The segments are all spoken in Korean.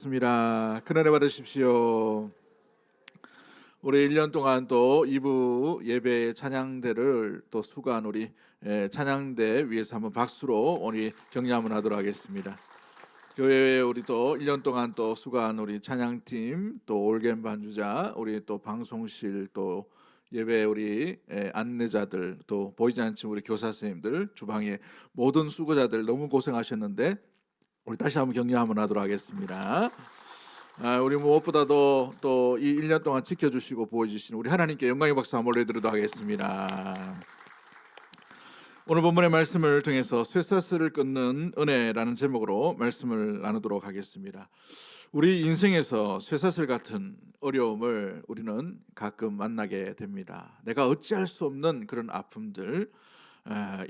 습니다. 큰은혜 받으십시오. 우리 1년 동안 또 2부 예배 찬양대를 또 수고한 우리 찬양대 위에서 한번 박수로 우리 격려 한번 하도록 하겠습니다. 교회에 우리 또 1년 동안 또 수고한 우리 찬양팀, 또 올겐 반주자, 우리 또 방송실, 또 예배 우리 안내자들, 또 보이지 않지만 우리 교사 선생님들, 주방의 모든 수고자들 너무 고생하셨는데 우리 다시 한번 격려 한번 하도록 하겠습니다. 우리 무엇보다도 또 이 1년 동안 지켜주시고 보여주신 우리 하나님께 영광의 박수 한번 올려드리도록 하겠습니다. 오늘 본문의 말씀을 통해서 쇠사슬을 끊는 은혜라는 제목으로 말씀을 나누도록 하겠습니다. 우리 인생에서 쇠사슬 같은 어려움을 우리는 가끔 만나게 됩니다. 내가 어찌할 수 없는 그런 아픔들,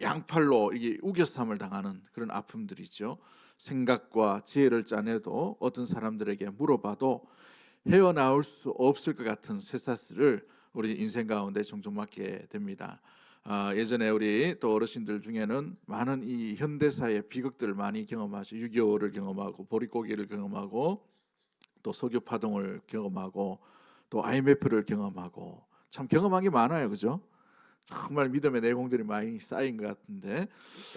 양팔로 이게 우겨쌈을 당하는 그런 아픔들이죠. 생각과 지혜를 짜내도 어떤 사람들에게 물어봐도 헤어나올 수 없을 것 같은 쇠사슬을 우리 인생 가운데 종종 맞게 됩니다. 예전에 우리 또 어르신들 중에는 많은 이 현대사의 비극들을 많이 경험하죠. 6.25를 경험하고 보릿고개를 경험하고 또 석유 파동을 경험하고 또 IMF를 경험하고 참 경험한 게 많아요, 그죠? 정말 믿음의 내공들이 많이 쌓인 것 같은데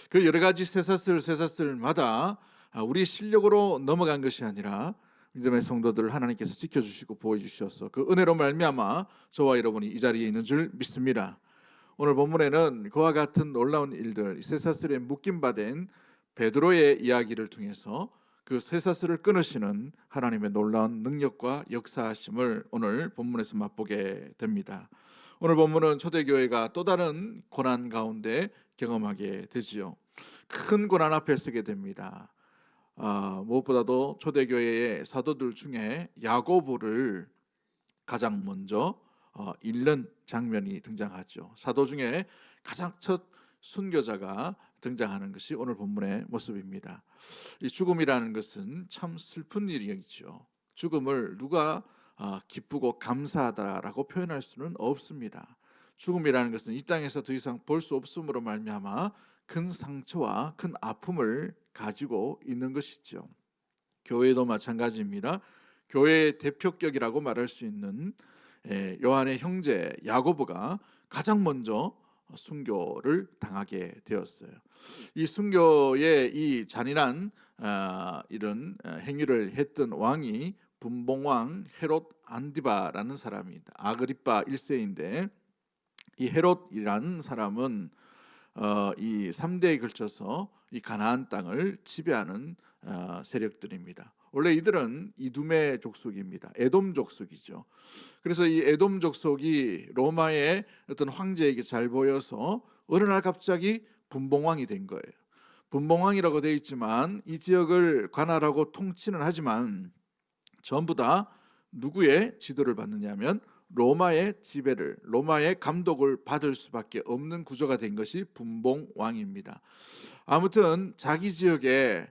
그 여러 가지 쇠사슬마다 우리 실력으로 넘어간 것이 아니라 믿음의 성도들을 하나님께서 지켜주시고 보여주셔서 그 은혜로 말미암아 저와 여러분이 이 자리에 있는 줄 믿습니다. 오늘 본문에는 그와 같은 놀라운 일들, 쇠사슬에 묶임받은 베드로의 이야기를 통해서 그 쇠사슬을 끊으시는 하나님의 놀라운 능력과 역사하심을 오늘 본문에서 맛보게 됩니다. 오늘 본문은 초대교회가 또 다른 고난 가운데 경험하게 되지요. 큰 고난 앞에 서게 됩니다. 무엇보다도 초대교회의 사도들 중에 야고보를 가장 먼저 잃는 장면이 등장하죠. 사도 중에 가장 첫 순교자가 등장하는 것이 오늘 본문의 모습입니다. 이 죽음이라는 것은 참 슬픈 일이죠. 죽음을 누가 기쁘고 감사하다라고 표현할 수는 없습니다. 죽음이라는 것은 이 땅에서 더 이상 볼 수 없음으로 말미암아 큰 상처와 큰 아픔을 가지고 있는 것이죠. 교회도 마찬가지입니다. 교회의 대표격이라고 말할 수 있는 요한의 형제 야고보가 가장 먼저 순교를 당하게 되었어요. 이 순교의 이 잔인한 이런 행위를 했던 왕이 분봉왕 헤롯 안디바라는 사람입니다. 아그리파 1세인데 이 헤롯이라는 사람은 이 3대에 걸쳐서 이 가나안 땅을 지배하는 세력들입니다. 원래 이들은 이두메 족속입니다. 에돔 족속이죠. 그래서 이 에돔 족속이 로마의 어떤 황제에게 잘 보여서 어느 날 갑자기 분봉왕이 된 거예요. 분봉왕이라고 되어 있지만 이 지역을 관할하고 통치는 하지만 전부 다 누구의 지도를 받느냐면 로마의 지배를, 로마의 감독을 받을 수밖에 없는 구조가 된 것이 분봉왕입니다. 아무튼 자기 지역에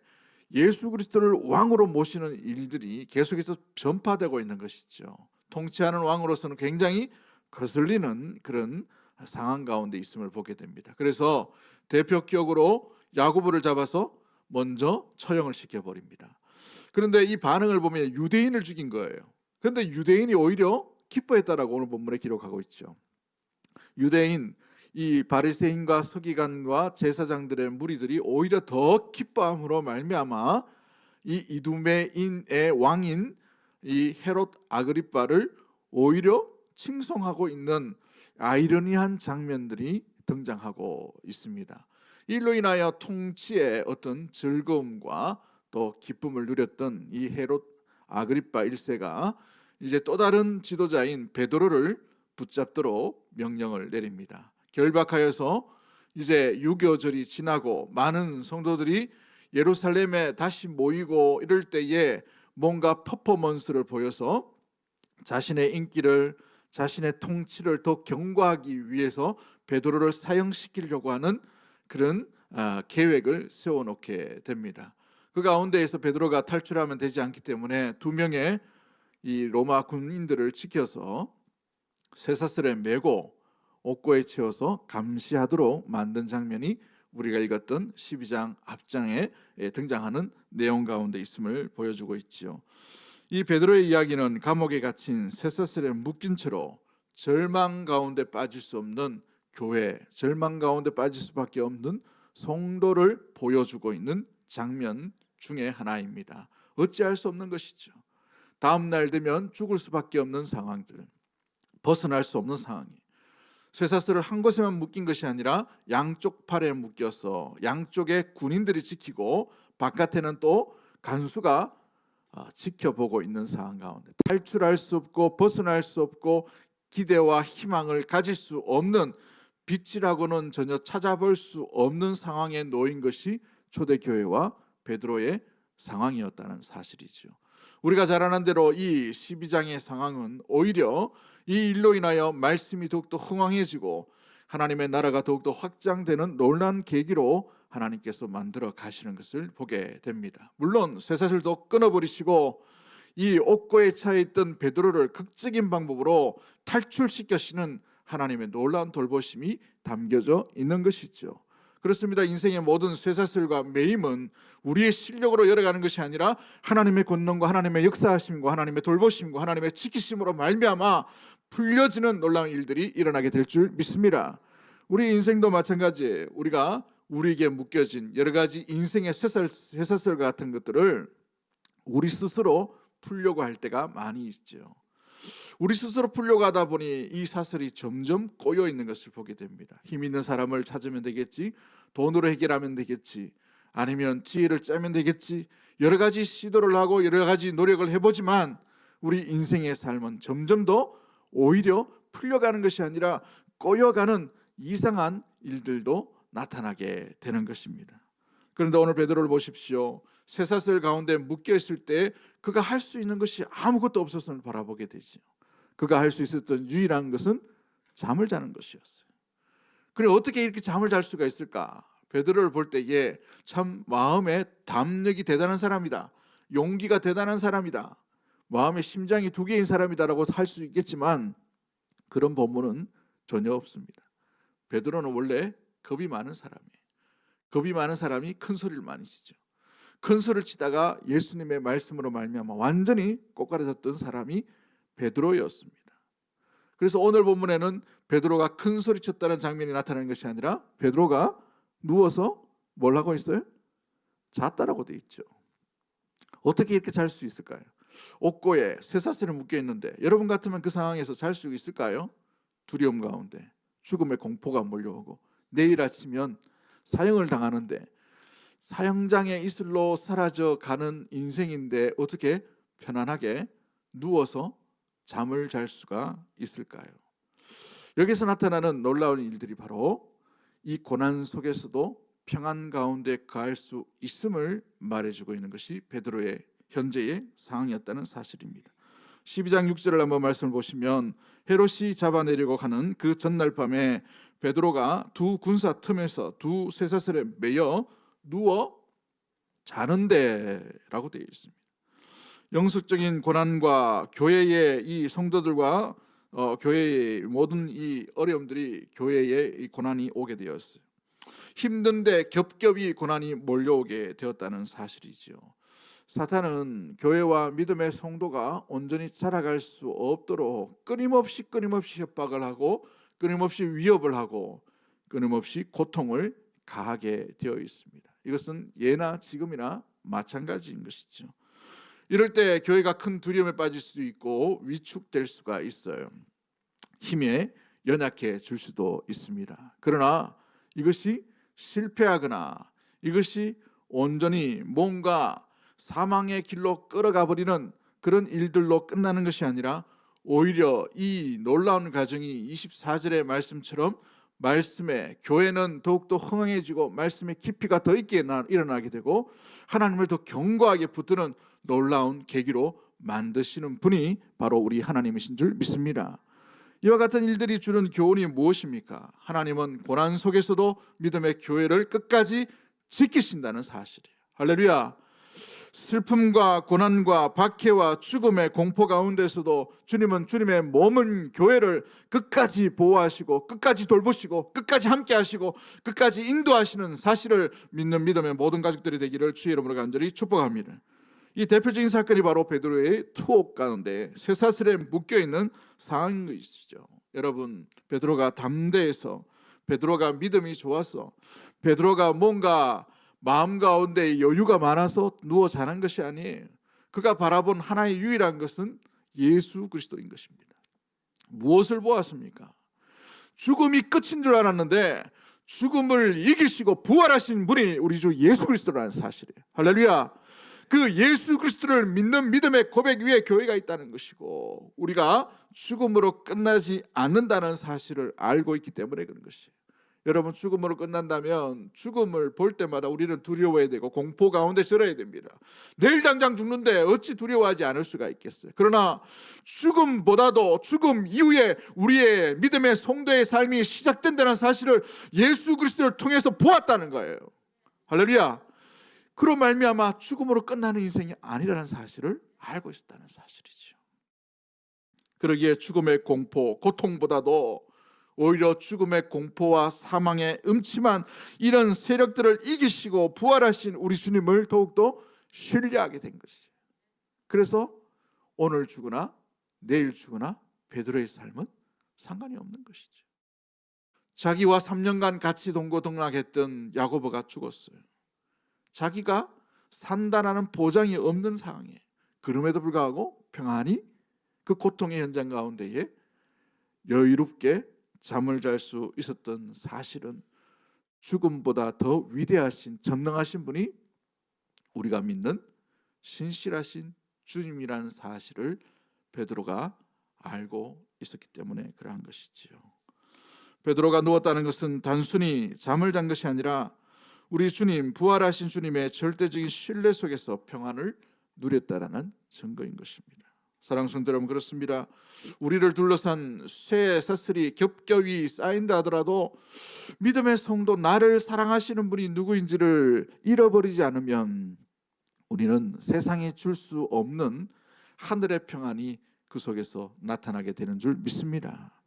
예수 그리스도를 왕으로 모시는 일들이 계속해서 전파되고 있는 것이죠. 통치하는 왕으로서는 굉장히 거슬리는 그런 상황 가운데 있음을 보게 됩니다. 그래서 대표격으로 야고보를 잡아서 먼저 처형을 시켜버립니다. 그런데 이 반응을 보면 유대인을 죽인 거예요. 그런데 유대인이 오히려 기뻐했다라고 오늘 본문에 기록하고 있죠. 유대인, 이 바리새인과 서기관과 제사장들의 무리들이 오히려 더 기뻐함으로 말미암아 이 이두메인의 왕인 이 헤롯 아그리빠를 오히려 칭송하고 있는 아이러니한 장면들이 등장하고 있습니다. 이로 인하여 통치의 어떤 즐거움과 또 기쁨을 누렸던 이 헤롯 아그리빠 1세가 이제 또 다른 지도자인 베드로를 붙잡도록 명령을 내립니다. 결박하여서 이제 유교절이 지나고 많은 성도들이 예루살렘에 다시 모이고 이럴 때에 뭔가 퍼포먼스를 보여서 자신의 인기를, 자신의 통치를 더 견고하기 위해서 베드로를 사형시키려고 하는 그런 계획을 세워놓게 됩니다. 그 가운데에서 베드로가 탈출하면 되지 않기 때문에 2명의 이 로마 군인들을 지켜서 쇠사슬에 메고 옥고에 채워서 감시하도록 만든 장면이 우리가 읽었던 12장 앞장에 등장하는 내용 가운데 있음을 보여주고 있지요. 이 베드로의 이야기는 감옥에 갇힌 쇠사슬에 묶인 채로 절망 가운데 빠질 수 없는 교회, 절망 가운데 빠질 수밖에 없는 성도를 보여주고 있는 장면 중에 하나입니다. 어찌할 수 없는 것이죠. 다음 날 되면 죽을 수밖에 없는 상황들, 벗어날 수 없는 상황이, 쇠사슬을 한 곳에만 묶인 것이 아니라 양쪽 팔에 묶여서 양쪽에 군인들이 지키고 바깥에는 또 간수가 지켜보고 있는 상황 가운데 탈출할 수 없고 벗어날 수 없고 기대와 희망을 가질 수 없는, 빛이라고는 전혀 찾아볼 수 없는 상황에 놓인 것이 초대교회와 베드로의 상황이었다는 사실이죠. 우리가 잘 아는 대로 이 12장의 상황은 오히려 이 일로 인하여 말씀이 더욱더 흥황해지고 하나님의 나라가 더욱더 확장되는 놀라운 계기로 하나님께서 만들어 가시는 것을 보게 됩니다. 물론 쇠사슬도 끊어버리시고 이 옥고에 차에 있던 베드로를 극적인 방법으로 탈출시키시는 하나님의 놀라운 돌보심이 담겨져 있는 것이죠. 그렇습니다. 인생의 모든 쇠사슬과 매임은 우리의 실력으로 열어가는 것이 아니라 하나님의 권능과 하나님의 역사하심과 하나님의 돌보심과 하나님의 지키심으로 말미암아 풀려지는 놀라운 일들이 일어나게 될 줄 믿습니다. 우리 인생도 마찬가지예요. 우리가 우리에게 묶여진 여러 가지 인생의 쇠사슬 같은 것들을 우리 스스로 풀려고 할 때가 많이 있죠. 우리 스스로 풀려고 하다 보니 이 사슬이 점점 꼬여 있는 것을 보게 됩니다. 힘 있는 사람을 찾으면 되겠지, 돈으로 해결하면 되겠지, 아니면 지혜를 짜면 되겠지, 여러 가지 시도를 하고 여러 가지 노력을 해보지만 우리 인생의 삶은 점점 더 오히려 풀려가는 것이 아니라 꼬여가는 이상한 일들도 나타나게 되는 것입니다. 그런데 오늘 베드로를 보십시오. 쇠사슬 가운데 묶여 있을 때 그가 할 수 있는 것이 아무것도 없었음을 바라보게 되죠. 그가 할 수 있었던 유일한 것은 잠을 자는 것이었어요. 그래, 어떻게 이렇게 잠을 잘 수가 있을까? 베드로를 볼 때에 참 마음의 담력이 대단한 사람이다, 용기가 대단한 사람이다, 마음의 심장이 두 개인 사람이다라고 할 수 있겠지만 그런 본문은 전혀 없습니다. 베드로는 원래 겁이 많은 사람이에요. 겁이 많은 사람이 큰 소리를 많이 치죠. 큰 소리를 치다가 예수님의 말씀으로 말미암아 완전히 꼬꾸라졌던 사람이 베드로였습니다. 그래서 오늘 본문에는 베드로가 큰 소리 쳤다는 장면이 나타나는 것이 아니라 베드로가 누워서 뭘 하고 있어요? 잤다라고 돼 있죠. 어떻게 이렇게 잘 수 있을까요? 옥고에 쇠사슬에 묶여 있는데 여러분 같으면 그 상황에서 잘 수 있을까요? 두려움 가운데 죽음의 공포가 몰려오고 내일 아침이면 사형을 당하는데 사형장에 이슬로 사라져 가는 인생인데 어떻게 편안하게 누워서 잠을 잘 수가 있을까요? 여기서 나타나는 놀라운 일들이 바로 이 고난 속에서도 평안 가운데 거할 수 있음을 말해주고 있는 것이 베드로의 현재의 상황이었다는 사실입니다. 12장 6절을 한번 말씀을 보시면 헤롯이 잡아내려고 하는 그 전날 밤에 베드로가 두 군사 틈에서 두 쇠사슬에 매여 누워 자는데라고 되어 있습니다. 영속적인 고난과 교회의 이 성도들과 교회의 모든 이 어려움들이 교회에 이 고난이 오게 되었어요. 힘든데 겹겹이 고난이 몰려오게 되었다는 사실이죠. 사탄은 교회와 믿음의 성도가 온전히 자라갈 수 없도록 끊임없이 협박을 하고 끊임없이 위협을 하고 끊임없이 고통을 가하게 되어 있습니다. 이것은 예나 지금이나 마찬가지인 것이죠. 이럴 때 교회가 큰 두려움에 빠질 수 있고 위축될 수가 있어요. 힘에 연약해질 수도 있습니다. 그러나 이것이 실패하거나 이것이 온전히 뭔가 사망의 길로 끌어가 버리는 그런 일들로 끝나는 것이 아니라 오히려 이 놀라운 가정이 24절의 말씀처럼 말씀에 교회는 더욱더 흥황해지고 말씀의 깊이가 더 있게 일어나게 되고 하나님을 더 견고하게 붙드는 놀라운 계기로 만드시는 분이 바로 우리 하나님이신 줄 믿습니다. 이와 같은 일들이 주는 교훈이 무엇입니까? 하나님은 고난 속에서도 믿음의 교회를 끝까지 지키신다는 사실이에요. 할렐루야. 슬픔과 고난과 박해와 죽음의 공포 가운데서도 주님은 주님의 몸은 교회를 끝까지 보호하시고 끝까지 돌보시고 끝까지 함께 하시고 끝까지 인도하시는 사실을 믿는 믿음의 모든 가족들이 되기를 주의 이름으로 간절히 축복합니다. 이 대표적인 사건이 바로 베드로의 투옥 가운데 쇠사슬에 묶여있는 상황인 것이죠. 여러분, 베드로가 담대해서, 베드로가 믿음이 좋아서, 베드로가 뭔가 마음 가운데 여유가 많아서 누워 자는 것이 아니에요. 그가 바라본 하나의 유일한 것은 예수 그리스도인 것입니다. 무엇을 보았습니까? 죽음이 끝인 줄 알았는데 죽음을 이기시고 부활하신 분이 우리 주 예수 그리스도라는 사실이에요. 할렐루야. 그 예수 그리스도를 믿는 믿음의 고백 위에 교회가 있다는 것이고 우리가 죽음으로 끝나지 않는다는 사실을 알고 있기 때문에 그런 것이에요. 여러분, 죽음으로 끝난다면 죽음을 볼 때마다 우리는 두려워해야 되고 공포 가운데 절어야 됩니다. 내일 당장 죽는데 어찌 두려워하지 않을 수가 있겠어요. 그러나 죽음보다도 죽음 이후에 우리의 믿음의 성도의 삶이 시작된다는 사실을 예수 그리스도를 통해서 보았다는 거예요. 할렐루야. 그로 말미암아 죽음으로 끝나는 인생이 아니라는 사실을 알고 있었다는 사실이죠. 그러기에 죽음의 공포, 고통보다도 오히려 죽음의 공포와 사망의 음침한 이런 세력들을 이기시고 부활하신 우리 주님을 더욱더 신뢰하게 된 것이에요. 그래서 오늘 죽으나 내일 죽으나 베드로의 삶은 상관이 없는 것이죠. 자기와 3년간 같이 동고동락했던 야고보가 죽었어요. 자기가 산다라는 보장이 없는 상황에 그럼에도 불구하고 평안히 그 고통의 현장 가운데에 여유롭게 잠을 잘 수 있었던 사실은 죽음보다 더 위대하신 전능하신 분이 우리가 믿는 신실하신 주님이라는 사실을 베드로가 알고 있었기 때문에 그러한 것이지요. 베드로가 누웠다는 것은 단순히 잠을 잔 것이 아니라 우리 주님, 부활하신 주님의 절대적인 신뢰 속에서 평안을 누렸다라는 증거인 것입니다. 사랑하는 성도 여러분, 그렇습니다. 우리를 둘러싼 쇠사슬이 겹겹이 쌓인다 하더라도 믿음의 성도, 나를 사랑하시는 분이 누구인지를 잃어버리지 않으면 우리는 세상에 줄 수 없는 하늘의 평안이 그 속에서 나타나게 되는 줄 믿습니다.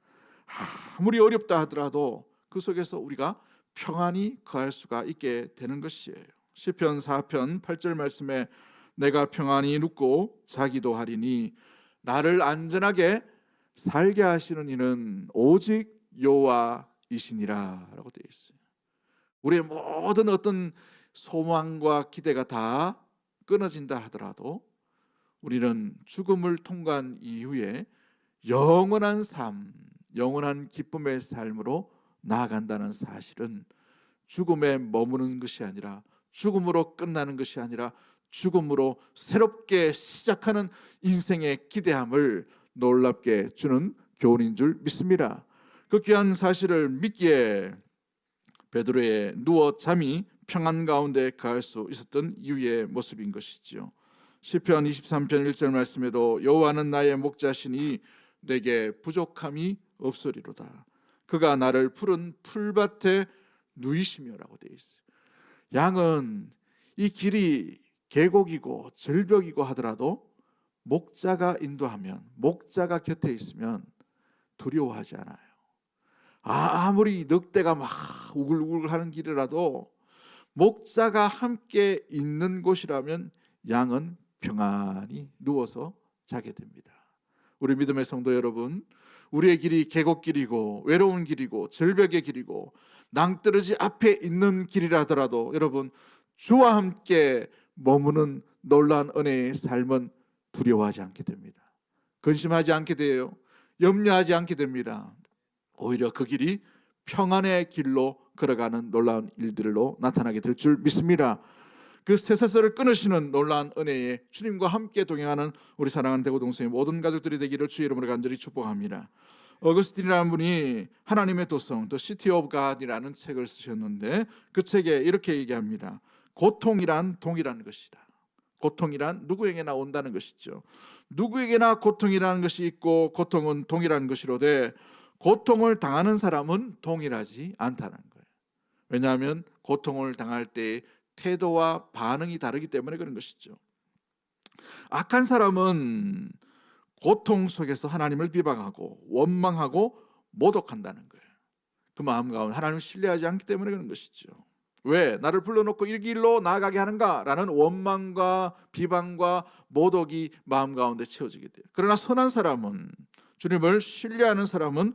아무리 어렵다 하더라도 그 속에서 우리가 평안히 거할 수가 있게 되는 것이에요. 시편 4편 8절 말씀에 내가 평안히 눕고 자기도 하리니 나를 안전하게 살게 하시는 이는 오직 여호와이시니라 라고 되어 있어요. 우리의 모든 어떤 소망과 기대가 다 끊어진다 하더라도 우리는 죽음을 통과한 이후에 영원한 삶, 영원한 기쁨의 삶으로 나아간다는 사실은 죽음에 머무는 것이 아니라, 죽음으로 끝나는 것이 아니라 죽음으로 새롭게 시작하는 인생의 기대함을 놀랍게 주는 교훈인 줄 믿습니다. 그 귀한 사실을 믿기에 베드로의 누워 잠이 평안 가운데 가할 수 있었던 이유의 모습인 것이지요. 시편 23편 1절 말씀에도 여호와는 나의 목자시니 내게 부족함이 없으리로다. 그가 나를 푸른 풀밭에 누이시며라고 되어 있어요. 양은 이 길이 계곡이고 절벽이고 하더라도 목자가 인도하면, 목자가 곁에 있으면 두려워하지 않아요. 아무리 늑대가 막 우글우글 하는 길이라도 목자가 함께 있는 곳이라면 양은 평안히 누워서 자게 됩니다. 우리 믿음의 성도 여러분, 우리의 길이 계곡길이고 외로운 길이고 절벽의 길이고 낭떠러지 앞에 있는 길이라 하더라도 여러분, 주와 함께 머무는 놀라운 은혜의 삶은 두려워하지 않게 됩니다. 근심하지 않게 돼요. 염려하지 않게 됩니다. 오히려 그 길이 평안의 길로 걸어가는 놀라운 일들로 나타나게 될 줄 믿습니다. 그 쇠사슬을 끊으시는 놀라운 은혜에 주님과 함께 동행하는 우리 사랑하는 대구 동성의 모든 가족들이 되기를 주의 이름으로 간절히 축복합니다. 어거스틴이라는 분이 하나님의 도성, The City of God이라는 책을 쓰셨는데 그 책에 이렇게 얘기합니다. 고통이란 동일한 것이다. 고통이란 누구에게나 온다는 것이죠. 누구에게나 고통이라는 것이 있고 고통은 동일한 것이로되 고통을 당하는 사람은 동일하지 않다는 거예요. 왜냐하면 고통을 당할 때의 태도와 반응이 다르기 때문에 그런 것이죠. 악한 사람은 고통 속에서 하나님을 비방하고 원망하고 모독한다는 거예요. 그 마음 가운데 하나님을 신뢰하지 않기 때문에 그런 것이죠. 왜 나를 불러놓고 이 길로 나아가게 하는가라는 원망과 비방과 모독이 마음 가운데 채워지게 돼요. 그러나 선한 사람은, 주님을 신뢰하는 사람은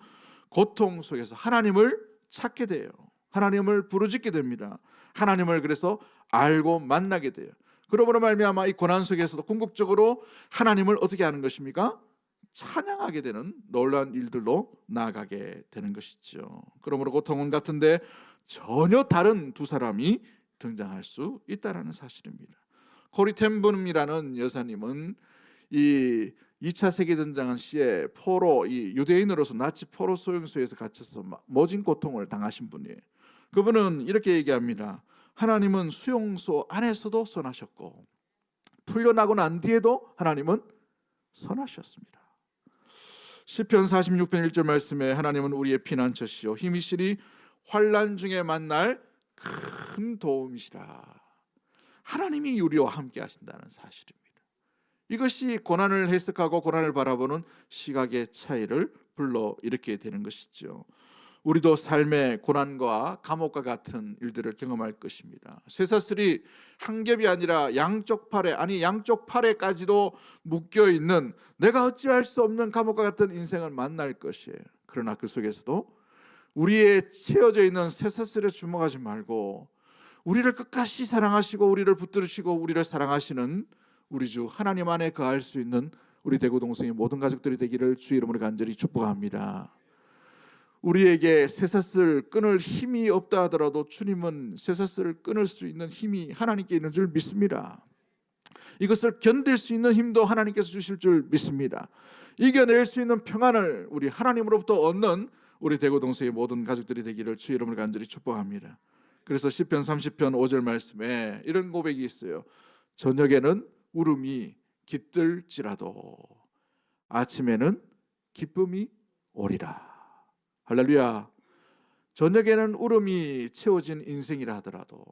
고통 속에서 하나님을 찾게 돼요. 하나님을 부르짖게 됩니다. 하나님을 그래서 알고 만나게 돼요. 그러므로 말미암아 이 고난 속에서도 궁극적으로 하나님을 어떻게 하는 것입니까? 찬양하게 되는 놀라운 일들로 나아가게 되는 것이죠. 그러므로 고통은 같은데 전혀 다른 두 사람이 등장할 수 있다는 사실입니다. 코리 텐분이라는 여사님은 이 2차 세계대전 시에 포로, 이 유대인으로서 나치 포로 소용소에서 갇혀서 모진 고통을 당하신 분이에요. 그분은 이렇게 얘기합니다. 하나님은 수용소 안에서도 선하셨고 풀려나고 난 뒤에도 하나님은 선하셨습니다. 시편 46편 1절 말씀에 하나님은 우리의 피난처시요 힘이시니 환난 중에 만날 큰 도움이시라. 하나님이 우리와 함께 하신다는 사실입니다. 이것이 고난을 해석하고 고난을 바라보는 시각의 차이를 불러일으키게 되는 것이죠. 우리도 삶의 고난과 감옥과 같은 일들을 경험할 것입니다. 쇠사슬이 한 겹이 아니라 양쪽 팔에, 아니 양쪽 팔에까지도 묶여있는 내가 어찌할 수 없는 감옥과 같은 인생을 만날 것이에요. 그러나 그 속에서도 우리의 채워져 있는 쇠사슬에 주목하지 말고 우리를 끝까지 사랑하시고 우리를 붙들으시고 우리를 사랑하시는 우리 주 하나님 안에 거할 수 있는 우리 대구동성의 모든 가족들이 되기를 주의 이름으로 간절히 축복합니다. 우리에게 쇠사슬 끊을 힘이 없다 하더라도 주님은 쇠사슬을 끊을 수 있는 힘이 하나님께 있는 줄 믿습니다. 이것을 견딜 수 있는 힘도 하나님께서 주실 줄 믿습니다. 이겨낼 수 있는 평안을 우리 하나님으로부터 얻는 우리 대구동성의 모든 가족들이 되기를 주의 이름으로 간절히 축복합니다. 그래서 시편 30편 5절 말씀에 이런 고백이 있어요. 저녁에는 울음이 깃들지라도 아침에는 기쁨이 오리라. 할렐루야. 저녁에는 울음이 채워진 인생이라 하더라도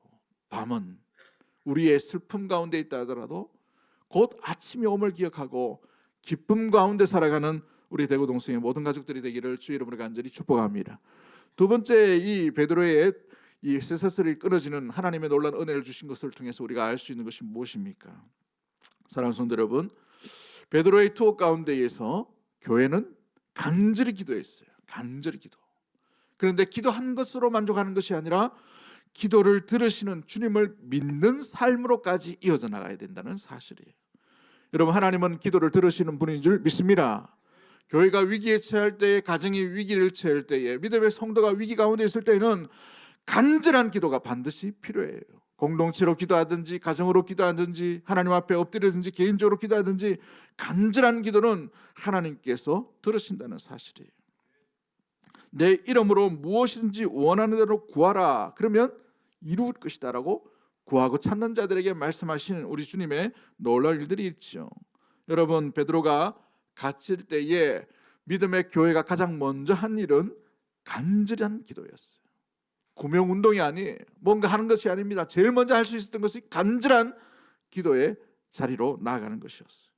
밤은 우리의 슬픔 가운데 있다 하더라도 곧 아침이 옴을 기억하고 기쁨 가운데 살아가는 우리 대구동성의 모든 가족들이 되기를 주의 이름으로 간절히 축복합니다. 두 번째, 이 베드로의 이 쇠사슬이 끊어지는 하나님의 놀라운 은혜를 주신 것을 통해서 우리가 알 수 있는 것이 무엇입니까? 사랑하는 성도 여러분, 베드로의 투어 가운데에서 교회는 간절히 기도했어요. 간절히 기도. 그런데 기도한 것으로 만족하는 것이 아니라 기도를 들으시는 주님을 믿는 삶으로까지 이어져 나가야 된다는 사실이에요. 여러분, 하나님은 기도를 들으시는 분인 줄 믿습니다. 교회가 위기에 처할 때에, 가정이 위기를 처할 때에, 믿음의 성도가 위기 가운데 있을 때에는 간절한 기도가 반드시 필요해요. 공동체로 기도하든지 가정으로 기도하든지 하나님 앞에 엎드리든지 개인적으로 기도하든지 간절한 기도는 하나님께서 들으신다는 사실이에요. 내 이름으로 무엇이든지 원하는 대로 구하라. 그러면 이룰 것이다 라고 구하고 찾는 자들에게 말씀하시는 우리 주님의 놀라운 일들이 있죠. 여러분, 베드로가 갇힐 때에 믿음의 교회가 가장 먼저 한 일은 간절한 기도였어요. 구명운동이 아니에요. 뭔가 하는 것이 아닙니다. 제일 먼저 할 수 있었던 것이 간절한 기도의 자리로 나아가는 것이었어요.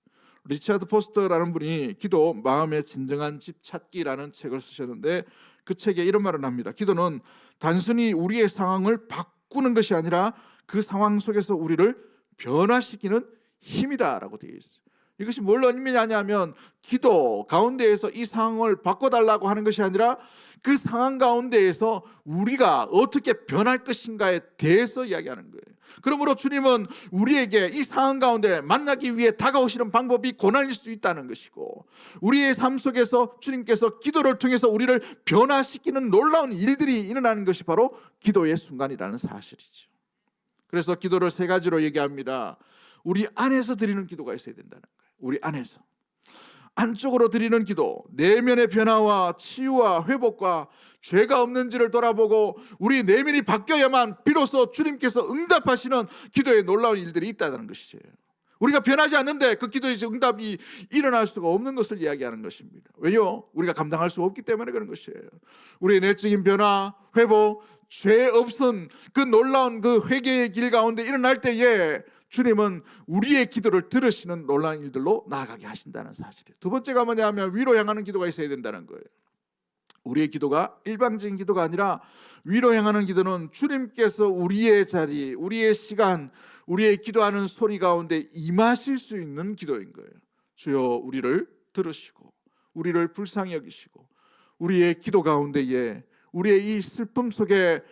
리차드 포스터라는 분이 기도 마음의 진정한 집 찾기라는 책을 쓰셨는데 그 책에 이런 말을 합니다. 기도는 단순히 우리의 상황을 바꾸는 것이 아니라 그 상황 속에서 우리를 변화시키는 힘이다라고 되어 있어요. 이것이 뭘 의미하냐면 기도 가운데에서 이 상황을 바꿔달라고 하는 것이 아니라 그 상황 가운데에서 우리가 어떻게 변할 것인가에 대해서 이야기하는 거예요. 그러므로 주님은 우리에게 이 상황 가운데 만나기 위해 다가오시는 방법이 고난일 수 있다는 것이고, 우리의 삶 속에서 주님께서 기도를 통해서 우리를 변화시키는 놀라운 일들이 일어나는 것이 바로 기도의 순간이라는 사실이죠. 그래서 기도를 세 가지로 얘기합니다. 우리 안에서 드리는 기도가 있어야 된다는 거예요. 우리 안에서 안쪽으로 드리는 기도, 내면의 변화와 치유와 회복과 죄가 없는지를 돌아보고 우리 내면이 바뀌어야만 비로소 주님께서 응답하시는 기도의 놀라운 일들이 있다는 것이죠. 우리가 변하지 않는데 그 기도의 응답이 일어날 수가 없는 것을 이야기하는 것입니다. 왜요? 우리가 감당할 수 없기 때문에 그런 것이에요. 우리의 내적인 변화, 회복, 죄 없은 그 놀라운 그 회개의 길 가운데 일어날 때에 주님은 우리의 기도를 들으시는 놀라운 일들로 나아가게 하신다는 사실이에요. 두 번째가 뭐냐면 위로 향하는 기도가 있어야 된다는 거예요. 우리의 기도가 일방적인 기도가 아니라 위로 향하는 기도는 주님께서 우리의 자리, 우리의 시간, 우리의 기도하는 소리 가운데 임하실 수 있는 기도인 거예요. 주여 우리를 들으시고 우리를 불쌍히 여기시고 우리의 기도 가운데에 우리의 이 슬픔 속에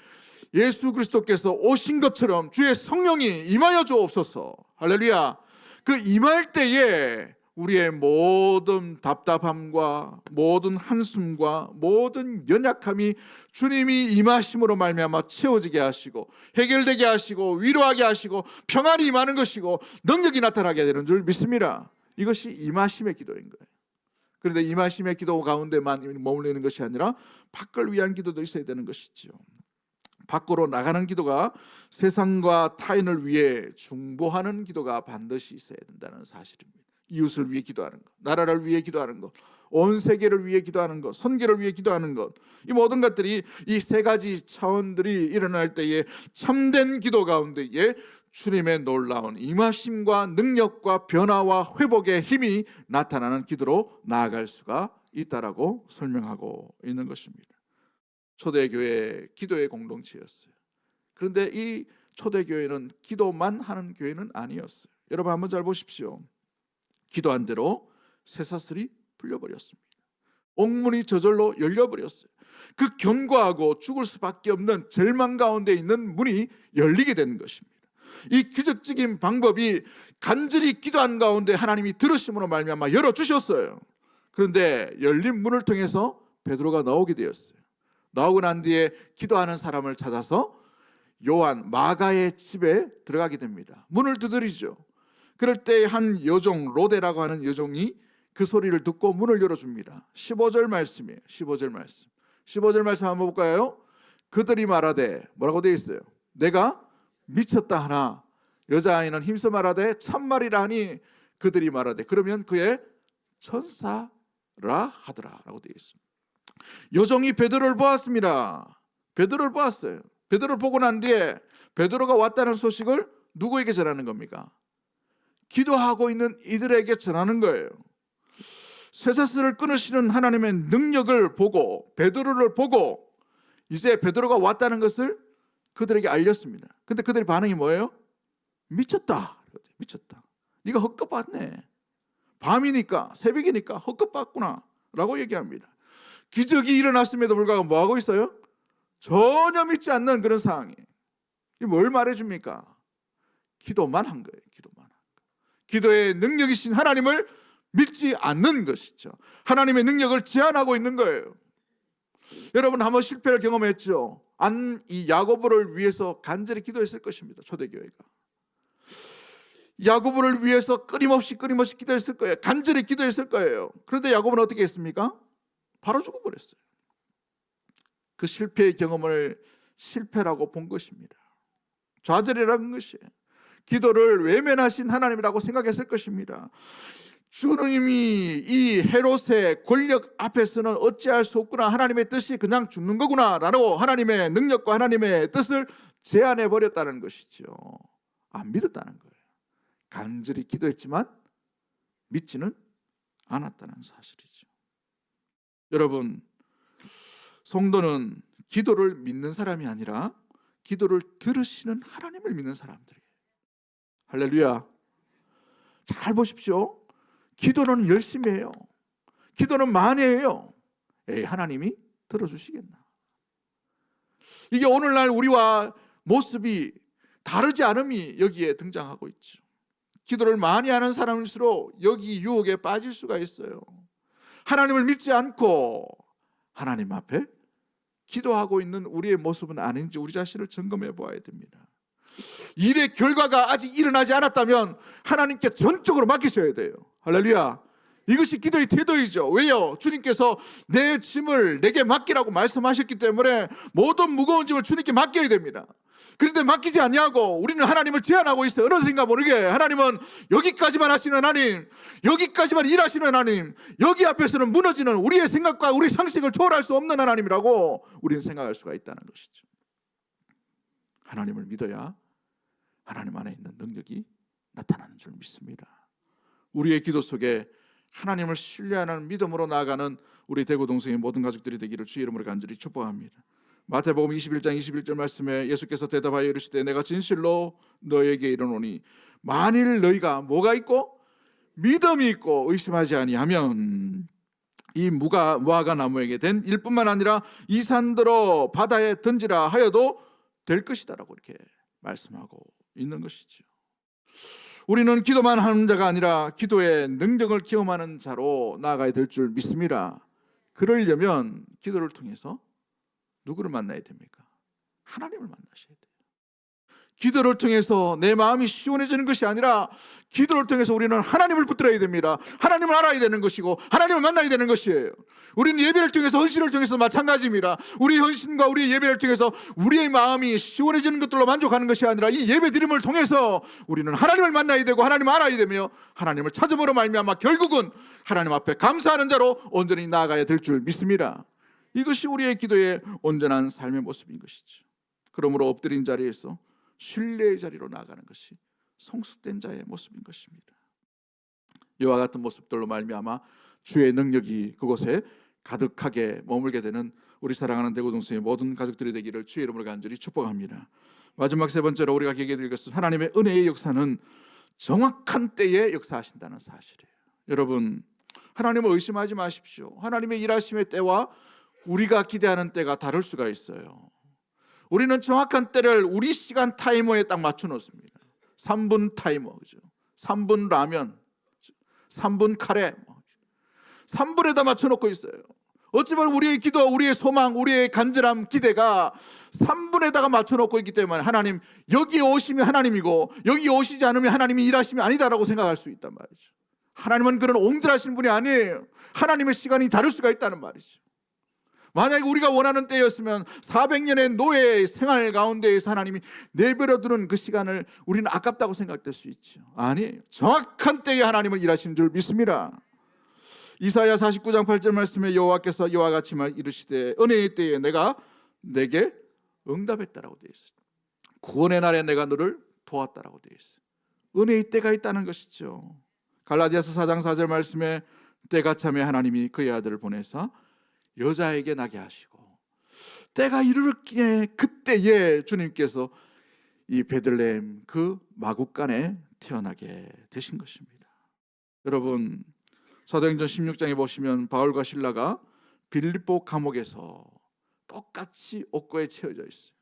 예수 그리스도께서 오신 것처럼 주의 성령이 임하여 주옵소서. 할렐루야. 그 임할 때에 우리의 모든 답답함과 모든 한숨과 모든 연약함이 주님이 임하심으로 말미암아 채워지게 하시고 해결되게 하시고 위로하게 하시고 평안이 임하는 것이고 능력이 나타나게 되는 줄 믿습니다. 이것이 임하심의 기도인 거예요. 그런데 임하심의 기도 가운데만 머물리는 것이 아니라 밖을 위한 기도도 있어야 되는 것이죠. 밖으로 나가는 기도가 세상과 타인을 위해 중보하는 기도가 반드시 있어야 된다는 사실입니다. 이웃을 위해 기도하는 것, 나라를 위해 기도하는 것, 온 세계를 위해 기도하는 것, 선교를 위해 기도하는 것, 이 모든 것들이 이 세 가지 차원들이 일어날 때에 참된 기도 가운데에 주님의 놀라운 임하심과 능력과 변화와 회복의 힘이 나타나는 기도로 나아갈 수가 있다라고 설명하고 있는 것입니다. 초대교회 기도의 공동체였어요. 그런데 이 초대교회는 기도만 하는 교회는 아니었어요. 여러분 한번 잘 보십시오. 기도한 대로 쇠사슬이 풀려버렸습니다. 옥문이 저절로 열려버렸어요. 그 견고하고 죽을 수밖에 없는 절망 가운데 있는 문이 열리게 되는 것입니다. 이 기적적인 방법이 간절히 기도한 가운데 하나님이 들으심으로 말미암아 열어주셨어요. 그런데 열린 문을 통해서 베드로가 나오게 되었어요. 나오고 난 뒤에 기도하는 사람을 찾아서 요한 마가의 집에 들어가게 됩니다. 문을 두드리죠. 그럴 때 한 여종, 로데라고 하는 여종이 그 소리를 듣고 문을 열어줍니다. 15절 말씀이에요. 15절 말씀 한번 볼까요? 그들이 말하되, 뭐라고 되어 있어요? 내가 미쳤다 하나 여자아이는 힘써 말하되 참말이라 하니 그들이 말하되 그러면 그의 천사라 하더라 라고 되어 있습니다. 여종이 베드로를 보았습니다. 베드로를 보았어요. 베드로를 보고 난 뒤에 베드로가 왔다는 소식을 누구에게 전하는 겁니까? 기도하고 있는 이들에게 전하는 거예요. 쇠사슬을 끊으시는 하나님의 능력을 보고 베드로를 보고 이제 베드로가 왔다는 것을 그들에게 알렸습니다. 근데 그들의 반응이 뭐예요? 미쳤다. 미쳤다. 네가 헛것 봤네. 밤이니까 새벽이니까 헛것 봤구나 라고 얘기합니다. 기적이 일어났음에도 불구하고 뭐하고 있어요? 전혀 믿지 않는 그런 상황이에요. 이게 뭘 말해줍니까? 기도만 한 거예요. 기도만 한 거. 기도의 능력이신 하나님을 믿지 않는 것이죠. 하나님의 능력을 제한하고 있는 거예요. 여러분 한번 실패를 경험했죠. 이 야고보를 위해서 간절히 기도했을 것입니다. 초대교회가 야고보를 위해서 끊임없이 기도했을 거예요. 간절히 기도했을 거예요. 그런데 야고보는 어떻게 했습니까? 바로 죽어버렸어요. 그 실패의 경험을 실패라고 본 것입니다. 좌절이라는 것이에요. 기도를 외면하신 하나님이라고 생각했을 것입니다. 주님이 이 헤롯의 권력 앞에서는 어찌할 수 없구나, 하나님의 뜻이 그냥 죽는 거구나 라고 하나님의 능력과 하나님의 뜻을 제한해 버렸다는 것이죠. 안 믿었다는 거예요. 간절히 기도했지만 믿지는 않았다는 사실이죠. 여러분, 성도는 기도를 믿는 사람이 아니라 기도를 들으시는 하나님을 믿는 사람들이에요. 할렐루야. 잘 보십시오. 기도는 열심히 해요. 기도는 많이 해요. 하나님이 들어주시겠나? 이게 오늘날 우리와 모습이 다르지 않음이 여기에 등장하고 있죠. 기도를 많이 하는 사람일수록 여기 유혹에 빠질 수가 있어요. 하나님을 믿지 않고 하나님 앞에 기도하고 있는 우리의 모습은 아닌지 우리 자신을 점검해 보아야 됩니다. 일의 결과가 아직 일어나지 않았다면 하나님께 전적으로 맡기셔야 돼요. 할렐루야. 이것이 기도의 태도이죠. 왜요? 주님께서 내 짐을 내게 맡기라고 말씀하셨기 때문에 모든 무거운 짐을 주님께 맡겨야 됩니다. 그런데 맡기지 않냐고 우리는 하나님을 제한하고 있어요. 어느샌가 모르게 하나님은 여기까지만 하시는 하나님, 여기까지만 일하시는 하나님, 여기 앞에서는 무너지는 우리의 생각과 우리 상식을 초월할 수 없는 하나님이라고 우리는 생각할 수가 있다는 것이죠. 하나님을 믿어야 하나님 안에 있는 능력이 나타나는 줄 믿습니다. 우리의 기도 속에 하나님을 신뢰하는 믿음으로 나아가는 우리 대구 동성의 모든 가족들이 되기를 주의 이름으로 간절히 축복합니다. 마태복음 21장 21절 말씀에 예수께서 대답하여 이르시되 내가 진실로 너에게 이르노니 만일 너희가 뭐가 있고 믿음이 있고 의심하지 아니하면 이 무화과 나무에게 된 일뿐만 아니라 이 산들어 바다에 던지라 하여도 될 것이다라고 이렇게 말씀하고 있는 것이죠. 우리는 기도만 하는 자가 아니라 기도의 능력을 경험하는 자로 나아가야 될 줄 믿습니다. 그러려면 기도를 통해서 누구를 만나야 됩니까? 하나님을 만나셔야 돼요. 기도를 통해서 내 마음이 시원해지는 것이 아니라 기도를 통해서 우리는 하나님을 붙들어야 됩니다. 하나님을 알아야 되는 것이고 하나님을 만나야 되는 것이에요. 우리는 예배를 통해서 헌신을 통해서 마찬가지입니다. 우리 헌신과 우리의 예배를 통해서 우리의 마음이 시원해지는 것들로 만족하는 것이 아니라 이 예배 드림을 통해서 우리는 하나님을 만나야 되고 하나님을 알아야 되며 하나님을 찾음으로 말미암아 결국은 하나님 앞에 감사하는 자로 온전히 나아가야 될 줄 믿습니다. 이것이 우리의 기도의 온전한 삶의 모습인 것이죠. 그러므로 엎드린 자리에서 신뢰의 자리로 나아가는 것이 성숙된 자의 모습인 것입니다. 이와 같은 모습들로 말미암아 주의 능력이 그곳에 가득하게 머물게 되는 우리 사랑하는 대구 동성의 모든 가족들이 되기를 주의 이름으로 간절히 축복합니다. 마지막 세 번째로 우리가 얘기해 드릴 것은 하나님의 은혜의 역사는 정확한 때에 역사하신다는 사실이에요. 여러분, 하나님을 의심하지 마십시오. 하나님의 일하심의 때와 우리가 기대하는 때가 다를 수가 있어요. 우리는 정확한 때를 우리 시간 타이머에 딱 맞춰 놓습니다. 3분 타이머, 그죠? 3분 라면, 3분 카레, 3분에다 맞춰 놓고 있어요. 어찌보면 우리의 기도, 우리의 소망, 우리의 간절함, 기대가 3분에다가 맞춰 놓고 있기 때문에 하나님 여기 오시면 하나님이고 여기 오시지 않으면 하나님이 일하심이 아니다라고 생각할 수 있단 말이죠. 하나님은 그런 옹졸하신 분이 아니에요. 하나님의 시간이 다를 수가 있다는 말이죠. 만약에 우리가 원하는 때였으면 400년의 노예의 생활 가운데에서 하나님이 내버려두는 그 시간을 우리는 아깝다고 생각될 수 있죠. 아니에요. 정확한 때에 하나님은 일하시는 줄 믿습니다. 이사야 49장 8절 말씀에 여호와께서 이와 같이 이르시되 은혜의 때에 내가 내게 응답했다라고 되어 있어요. 구원의 날에 내가 너를 도왔다라고 되어 있어요. 은혜의 때가 있다는 것이죠. 갈라디아서 4장 4절 말씀에 때가 참에 하나님이 그의 아들을 보내사 여자에게 나게 하시고 때가 이르렀기에 그때에 주님께서 이 베들레헴 그 마국간에 태어나게 되신 것입니다. 여러분, 사도행전 16장에 보시면 바울과 실라가 빌립보 감옥에서 똑같이 옥고에 채워져 있어요.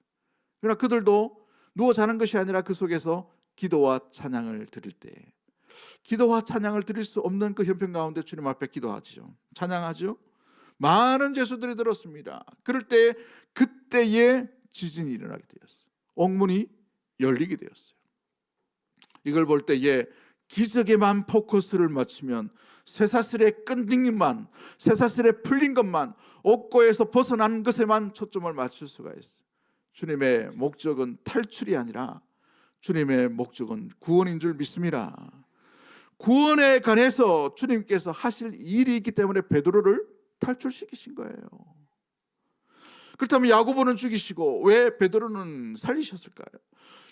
그러나 그들도 누워 자는 것이 아니라 그 속에서 기도와 찬양을 드릴 때, 기도와 찬양을 드릴 수 없는 그 형편 가운데 주님 앞에 기도하죠. 찬양하죠. 많은 제수들이 들었습니다. 그럴 때 그때에 지진이 일어나게 되었어요. 옥문이 열리게 되었어요. 이걸 볼 때에 기적에만 포커스를 맞추면 쇠사슬의 끈질김만, 쇠사슬의 풀린 것만, 옥고에서 벗어난 것에만 초점을 맞출 수가 있어요. 주님의 목적은 탈출이 아니라 주님의 목적은 구원인 줄 믿습니다. 구원에 관해서 주님께서 하실 일이 있기 때문에 베드로를 탈출시키신 거예요. 그렇다면 야고보는 죽이시고 왜 베드로는 살리셨을까요?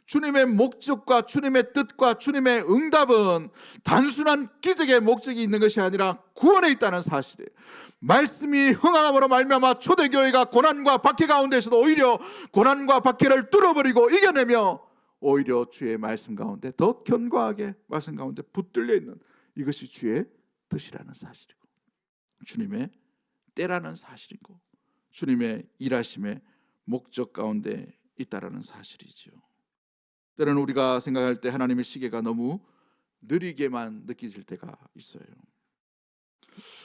주님의 목적과 주님의 뜻과 주님의 응답은 단순한 기적의 목적이 있는 것이 아니라 구원에 있다는 사실이에요. 말씀이 흥함으로 말미암아 초대교회가 고난과 박해 가운데서도 오히려 고난과 박해를 뚫어버리고 이겨내며 오히려 주의 말씀 가운데 더 견고하게 말씀 가운데 붙들려 있는 이것이 주의 뜻이라는 사실이고 주님의 때라는 사실이고 주님의 일하심의 목적 가운데 있다라는 사실이죠. 때로는 우리가 생각할 때 하나님의 시계가 너무 느리게만 느껴질 때가 있어요.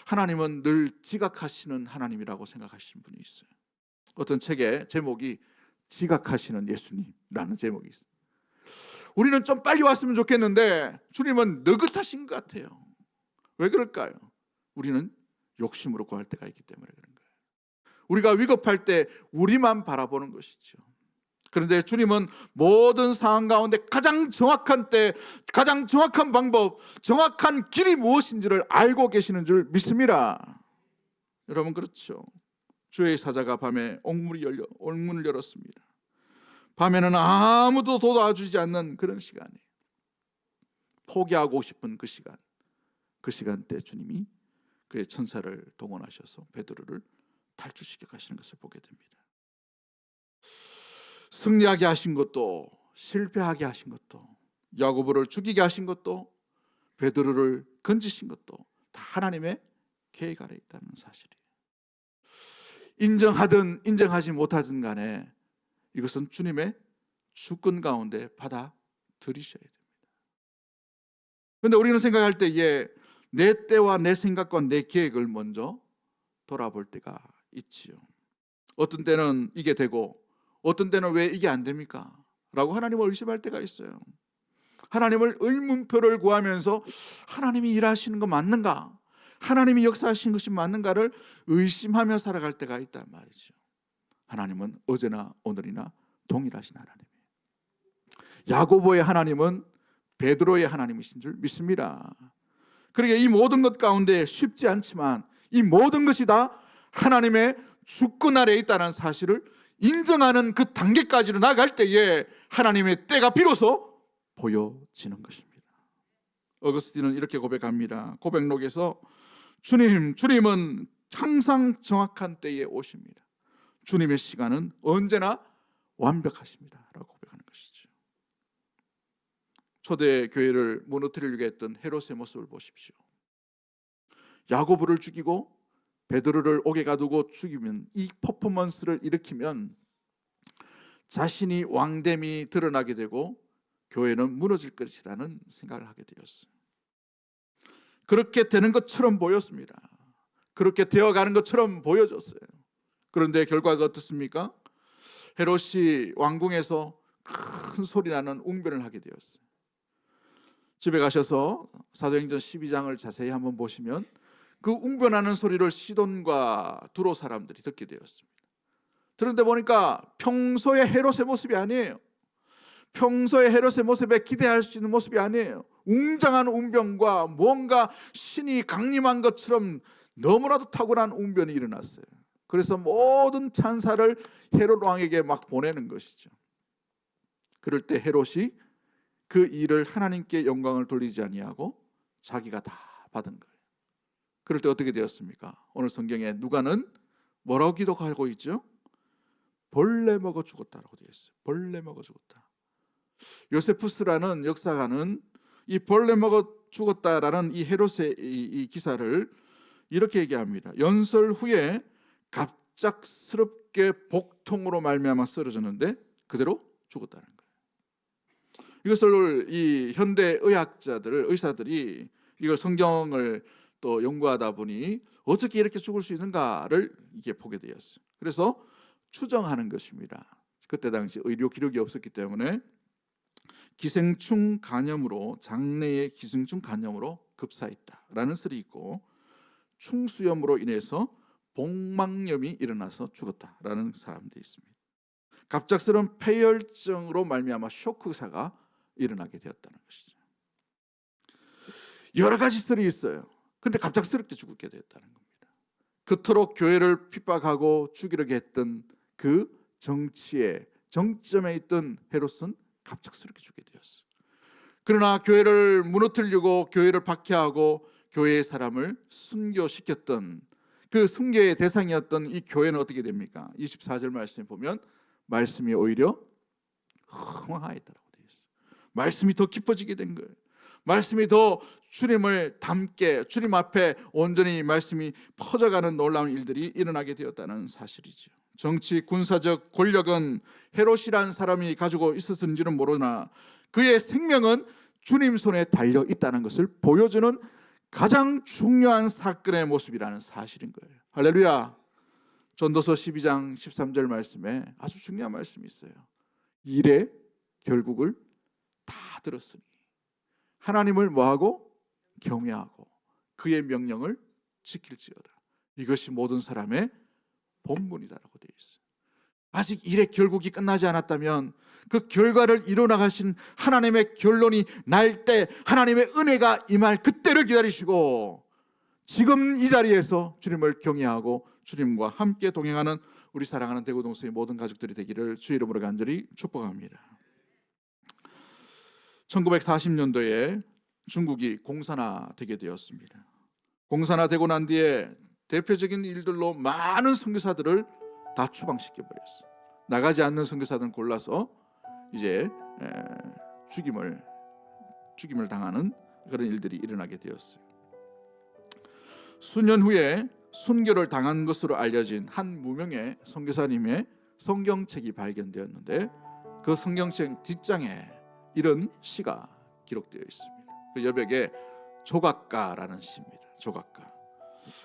하나님은 늘 지각하시는 하나님이라고 생각하시는 분이 있어요. 어떤 책의 제목이 지각하시는 예수님이라는 제목이 있어요. 우리는 좀 빨리 왔으면 좋겠는데 주님은 느긋하신 것 같아요. 왜 그럴까요? 우리는 욕심으로 구할 때가 있기 때문에 그런 거예요. 우리가 위급할 때 우리만 바라보는 것이죠. 그런데 주님은 모든 상황 가운데 가장 정확한 때, 가장 정확한 방법, 정확한 길이 무엇인지를 알고 계시는 줄 믿습니다. 여러분 그렇죠? 주의 사자가 밤에 옥문을 열었습니다. 밤에는 아무도 도와주지 않는 그런 시간이에요. 포기하고 싶은 그 시간대 주님이 그의 천사를 동원하셔서 베드로를 탈출시켜 가시는 것을 보게 됩니다. 승리하게 하신 것도, 실패하게 하신 것도, 야고보를 죽이게 하신 것도, 베드로를 건지신 것도 다 하나님의 계획 아래 있다는 사실이에요. 인정하든 인정하지 못하든 간에 이것은 주님의 주권 가운데 받아들이셔야 됩니다. 그런데 우리는 생각할 때에 내 때와 내 생각과 내 계획을 먼저 돌아볼 때가 있지요. 어떤 때는 이게 되고 어떤 때는 왜 이게 안 됩니까? 라고 하나님을 의심할 때가 있어요. 하나님을 의문표를 구하면서 하나님이 일하시는 거 맞는가? 하나님이 역사하시는 것이 맞는가를 의심하며 살아갈 때가 있단 말이죠. 하나님은 어제나 오늘이나 동일하신 하나님이에요. 야고보의 하나님은 베드로의 하나님이신 줄 믿습니다. 그러니까 이 모든 것 가운데 쉽지 않지만 이 모든 것이 다 하나님의 주권 아래에 있다는 사실을 인정하는 그 단계까지로 나갈 때에 하나님의 때가 비로소 보여지는 것입니다. 어거스틴은 이렇게 고백합니다. 고백록에서 주님은 항상 정확한 때에 오십니다. 주님의 시간은 언제나 완벽하십니다 라고 고백하는 것이죠. 초대 교회를 무너뜨리려고 했던 헤롯의 모습을 보십시오. 야고보를 죽이고 베드로를 옥에 가두고 죽이면, 이 퍼포먼스를 일으키면 자신이 왕됨이 드러나게 되고 교회는 무너질 것이라는 생각을 하게 되었어요. 그렇게 되는 것처럼 보였습니다. 그렇게 되어가는 것처럼 보여졌어요. 그런데 결과가 어떻습니까? 헤롯이 왕궁에서 큰 소리 나는 웅변을 하게 되었어요. 집에 가셔서 사도행전 12장을 자세히 한번 보시면 그 웅변하는 소리를 시돈과 두로 사람들이 듣게 되었습니다. 그런데 보니까 평소의 헤롯의 모습이 아니에요. 평소의 헤롯의 모습에 기대할 수 있는 모습이 아니에요. 웅장한 웅변과 뭔가 신이 강림한 것처럼 너무나도 탁월한 웅변이 일어났어요. 그래서 모든 찬사를 헤롯 왕에게 막 보내는 것이죠. 그럴 때 헤롯이 그 일을 하나님께 영광을 돌리지 아니하고 자기가 다 받은 거예요. 그럴 때 어떻게 되었습니까? 오늘 성경에 누가는 뭐라고 기록하고 있죠? 벌레 먹어 죽었다라고 되어 있어요. 벌레 먹어 죽었다. 요세푸스라는 역사가는 이 벌레 먹어 죽었다라는 이 헤롯의 이 기사를 이렇게 얘기합니다. 연설 후에 갑작스럽게 복통으로 말미암아 쓰러졌는데 그대로 죽었다는 거예요. 이것을 이 현대 의사들이 이걸 성경을 또 연구하다 보니 어떻게 이렇게 죽을 수 있는가를 이게 보게 되었어요. 그래서 추정하는 것입니다. 그때 당시 의료 기록이 없었기 때문에 기생충 간염으로, 장내의 기생충 간염으로 급사했다라는 설이 있고, 충수염으로 인해서 복막염이 일어나서 죽었다라는 사람도 있습니다. 갑작스러운 폐혈증으로 말미암아 쇼크사가 일어나게 되었다는 것이죠. 여러 가지 설이 있어요. 그런데 갑작스럽게 죽게 되었다는 겁니다. 그토록 교회를 핍박하고 죽이려고 했던 그 정치의 정점에 있던 헤롯은 갑작스럽게 죽게 되었어요. 그러나 교회를 무너뜨리려고, 교회를 박해하고 교회의 사람을 순교시켰던 그 순교의 대상이었던 이 교회는 어떻게 됩니까? 24절 말씀에 보면 말씀이 오히려 흥황하였다라고 되어 있어요. 말씀이 더 깊어지게 된 거예요. 말씀이 더 주님을 닮게, 주님 앞에 온전히 말씀이 퍼져가는 놀라운 일들이 일어나게 되었다는 사실이죠. 정치, 군사적 권력은 헤롯이라는 사람이 가지고 있었는지는 모르나 그의 생명은 주님 손에 달려 있다는 것을 보여주는 가장 중요한 사건의 모습이라는 사실인 거예요. 할렐루야. 전도서 12장 13절 말씀에 아주 중요한 말씀이 있어요. 일의 결국을 다 들었으니 하나님을 뭐하고? 경외하고 그의 명령을 지킬지어다. 이것이 모든 사람의 본분이다라고 되어 있어요. 아직 일의 결국이 끝나지 않았다면 그 결과를 이뤄나가신 하나님의 결론이 날 때 하나님의 은혜가 임할 그때를 기다리시고, 지금 이 자리에서 주님을 경외하고 주님과 함께 동행하는 우리 사랑하는 대구동서의 모든 가족들이 되기를 주의 이름으로 간절히 축복합니다. 1940년도에 중국이 공산화되게 되었습니다. 공산화되고 난 뒤에 대표적인 일들로 많은 선교사들을 다 추방시켜 버렸어요. 나가지 않는 선교사들은 골라서 이제 죽임을 당하는 그런 일들이 일어나게 되었어요. 수년 후에 순교를 당한 것으로 알려진 한 무명의 선교사님의 성경책이 발견되었는데, 그 성경책 뒷장에 이런 시가 기록되어 있습니다. 그 여백에 조각가라는 시입니다. 조각가.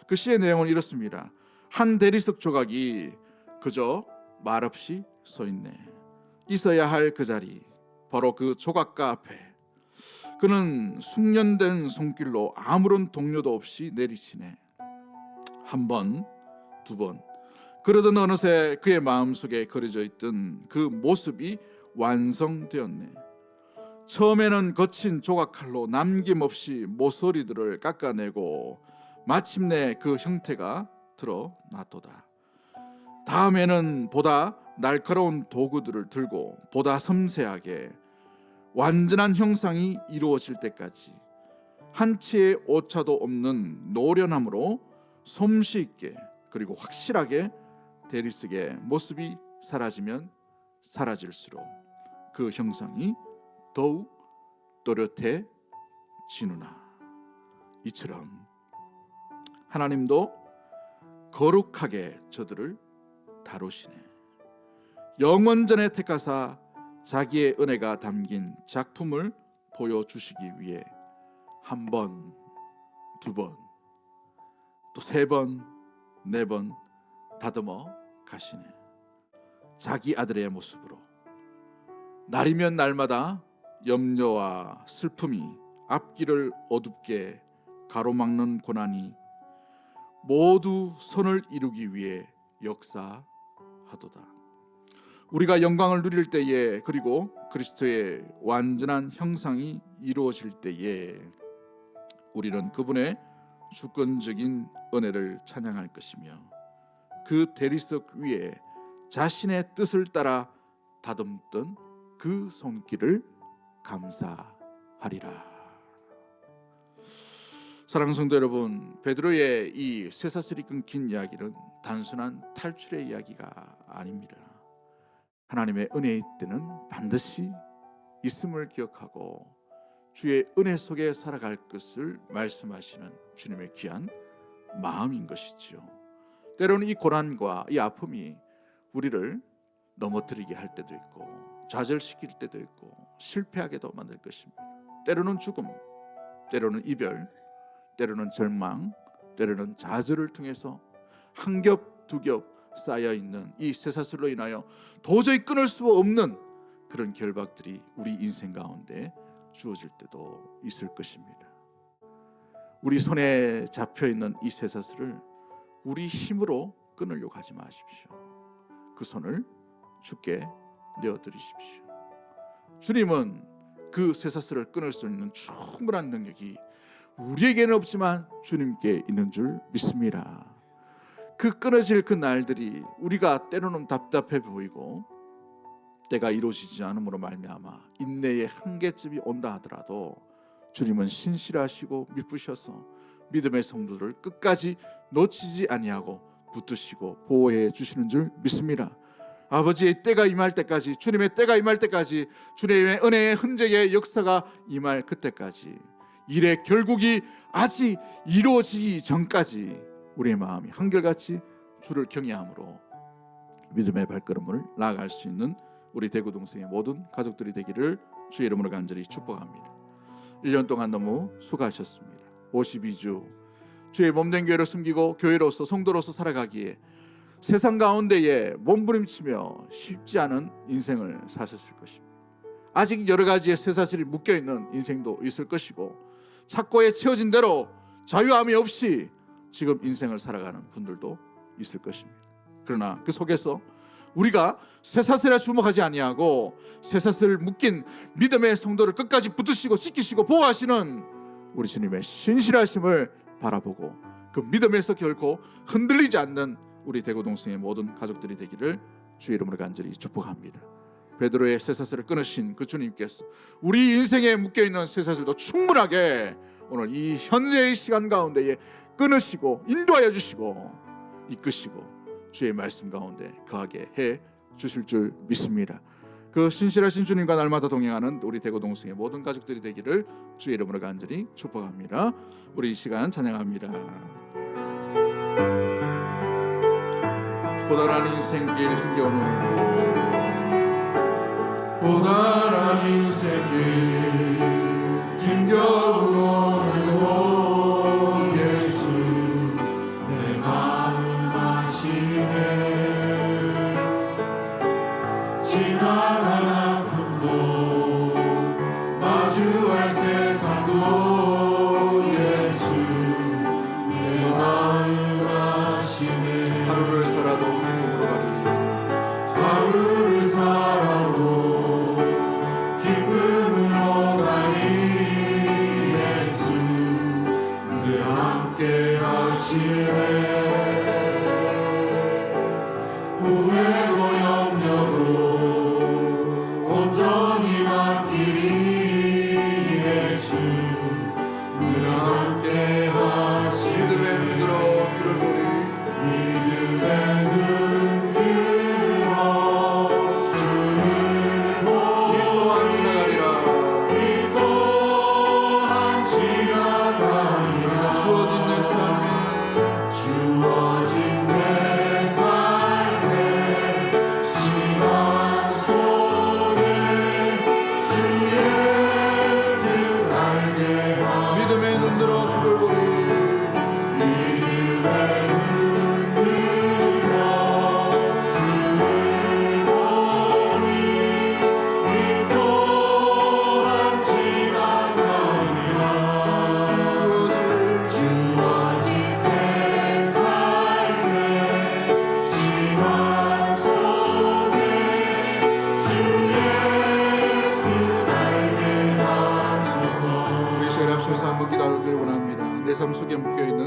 그 시의 내용은 이렇습니다. 한 대리석 조각이 그저 말없이 서 있네. 있어야 할 그 자리, 바로 그 조각가 앞에 그는 숙련된 손길로 아무런 동료도 없이 내리치네. 한 번, 두 번, 그러던 어느새 그의 마음속에 그려져 있던 그 모습이 완성되었네. 처음에는 거친 조각칼로 남김없이 모서리들을 깎아내고 마침내 그 형태가 드러났도다. 다음에는 보다 날카로운 도구들을 들고 보다 섬세하게 완전한 형상이 이루어질 때까지 한치의 오차도 없는 노련함으로 솜씨 있게 그리고 확실하게 대리석의 모습이 사라지면 사라질수록 그 형상이 더욱 또렷해지누나. 이처럼 하나님도 거룩하게 저들을 다루시네. 영원전에 택하사 자기의 은혜가 담긴 작품을 보여주시기 위해 한 번, 두 번, 또 세 번, 네 번 다듬어 가시네. 자기 아들의 모습으로 날이면 날마다 염려와 슬픔이 앞길을 어둡게 가로막는 고난이 모두 선을 이루기 위해 역사하도다. 우리가 영광을 누릴 때에, 그리고 그리스도의 완전한 형상이 이루어질 때에 우리는 그분의 주권적인 은혜를 찬양할 것이며 그 대리석 위에 자신의 뜻을 따라 다듬던 그 손길을 감사하리라. 사랑하는 성도 여러분, 베드로의 이 쇠사슬이 끊긴 이야기는 단순한 탈출의 이야기가 아닙니다. 하나님의 은혜의 때는 반드시 있음을 기억하고 주의 은혜 속에 살아갈 것을 말씀하시는 주님의 귀한 마음인 것이죠. 때로는 이 고난과 이 아픔이 우리를 넘어뜨리게 할 때도 있고 좌절시킬 때도 있고 실패하게도 만들 것입니다. 때로는 죽음, 때로는 이별, 때로는 절망, 때로는 좌절을 통해서 한 겹, 두 겹 쌓여있는 이 쇠사슬로 인하여 도저히 끊을 수 없는 그런 결박들이 우리 인생 가운데 주어질 때도 있을 것입니다. 우리 손에 잡혀있는 이 쇠사슬을 우리 힘으로 끊으려고 하지 마십시오. 그 손을 주께 내어드리십시오. 주님은 그 쇠사슬을 끊을 수 있는 충분한 능력이 우리에게는 없지만 주님께 있는 줄 믿습니다. 그 끊어질 그 날들이 우리가 때로는 답답해 보이고 때가 이루어지지 않음으로 말미암아 인내의 한계점이 온다 하더라도 주님은 신실하시고 미쁘셔서 믿음의 성도를 끝까지 놓치지 아니하고 붙드시고 보호해 주시는 줄 믿습니다. 아버지의 때가 임할 때까지, 주님의 때가 임할 때까지, 주님의 은혜의 흔적의 역사가 임할 그때까지, 일의 결국이 아직 이루어지기 전까지 우리의 마음이 한결같이 주를 경외함으로 믿음의 발걸음을 나아갈 수 있는 우리 대구 동생의 모든 가족들이 되기를 주의 이름으로 간절히 축복합니다. 1년 동안 너무 수고하셨습니다. 52주 주의 몸된 교회를 숨기고 교회로서 성도로서 살아가기에 세상 가운데에 몸부림치며 쉽지 않은 인생을 사셨을 것입니다. 아직 여러 가지의 쇠사슬이 묶여있는 인생도 있을 것이고 착고에 채워진 대로 자유함이 없이 지금 인생을 살아가는 분들도 있을 것입니다. 그러나 그 속에서 우리가 쇠사슬에 주목하지 아니하고 쇠사슬 묶인 믿음의 성도를 끝까지 붙드시고 지키시고 보호하시는 우리 주님의 신실하심을 바라보고 그 믿음에서 결코 흔들리지 않는 우리 대구 동성의 모든 가족들이 되기를 주의 이름으로 간절히 축복합니다. 베드로의 쇠사슬을 끊으신 그 주님께서 우리 인생에 묶여있는 쇠사슬도 충분하게 오늘 이 현재의 시간 가운데에 끊으시고 인도하여 주시고 이끄시고 주의 말씀 가운데 거하게 해 주실 줄 믿습니다. 그 신실하신 주님과 날마다 동행하는 우리 대구동성의 모든 가족들이 되기를 주의 이름으로 간절히 축복합니다. 우리 이 시간 찬양합니다. 고단한 인생길 힘겨우는 고단한 인생길 힘겨우는 곳 예수 내 마음 아시네 지나간 아픔도 마주할 세상도 예수 내 마음 아시네 하루를 살아도 기쁨으로 가리 하루를 살아도 기쁨으로 가리 예수 늘 함께 하시네 후회도 염려도 온전히 맡기리 예수 늘 함께 하시네 믿음에 눈들어 주를 보리 믿음에 눈들어 주를 보리 이 또한 지나가리라 이 또한 지나가리라 주어진 내 삶에 주어진 내 삶에 시간 속에 주의 뜻 알게 하소서 믿음에 눈들어 주를 보리 믿음에 눈들어 주를 보리 이 또한 지나가리라 주어진 내 삶에 시간 속에 주의 뜻 알게 하소서 우리 시간 앞서서 한번 기도하기를 원합니다. 내 삶 속에 묶여있는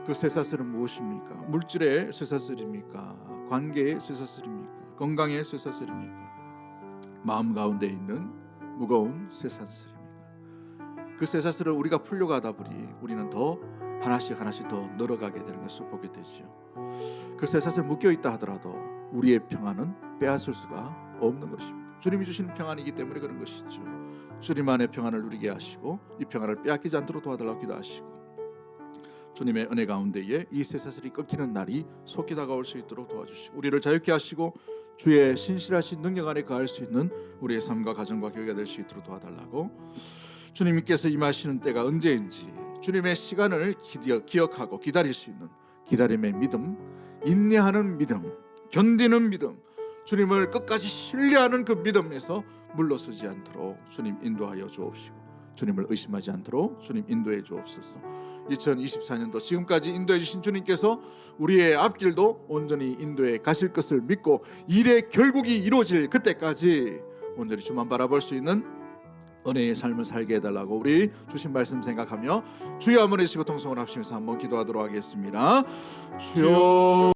그 쇠사슬은 무엇입니까? 물질의 쇠사슬입니까? 관계의 쇠사슬입니까? 건강의 쇠사슬입니까? 마음 가운데 있는 무거운 쇠사슬입니까? 그 쇠사슬을 우리가 풀려고 하다 보니 우리는 더 하나씩 더 늘어가게 되는 것을 보게 되죠. 그 쇠사슬 묶여있다 하더라도 우리의 평안은 빼앗을 수가 없는 것입니다. 주님이 주시는 평안이기 때문에 그런 것이죠. 주님 안의 평안을 누리게 하시고 이 평안을 빼앗기지 않도록 도와달라고 기도하시고 주님의 은혜 가운데에 이 쇠사슬이 끊기는 날이 속히 다가올 수 있도록 도와주시고 우리를 자유케 하시고 주의 신실하신 능력 안에 거할 수 있는 우리의 삶과 가정과 교회가 될 수 있도록 도와달라고 주님께서 임하시는 때가 언제인지 주님의 시간을 기억하고 기다릴 수 있는 기다림의 믿음, 인내하는 믿음, 견디는 믿음, 주님을 끝까지 신뢰하는 그 믿음에서 물러서지 않도록 주님 인도하여 주옵시고 주님을 의심하지 않도록 주님 인도해 주옵소서. 2024년도 지금까지 인도해 주신 주님께서 우리의 앞길도 온전히 인도해 가실 것을 믿고 일의 결국이 이루어질 그때까지 온전히 주만 바라볼 수 있는 은혜의 삶을 살게 해달라고 우리 주신 말씀 생각하며 주여 한번 해주시고 통성을 합치면서 한번 기도하도록 하겠습니다. 주여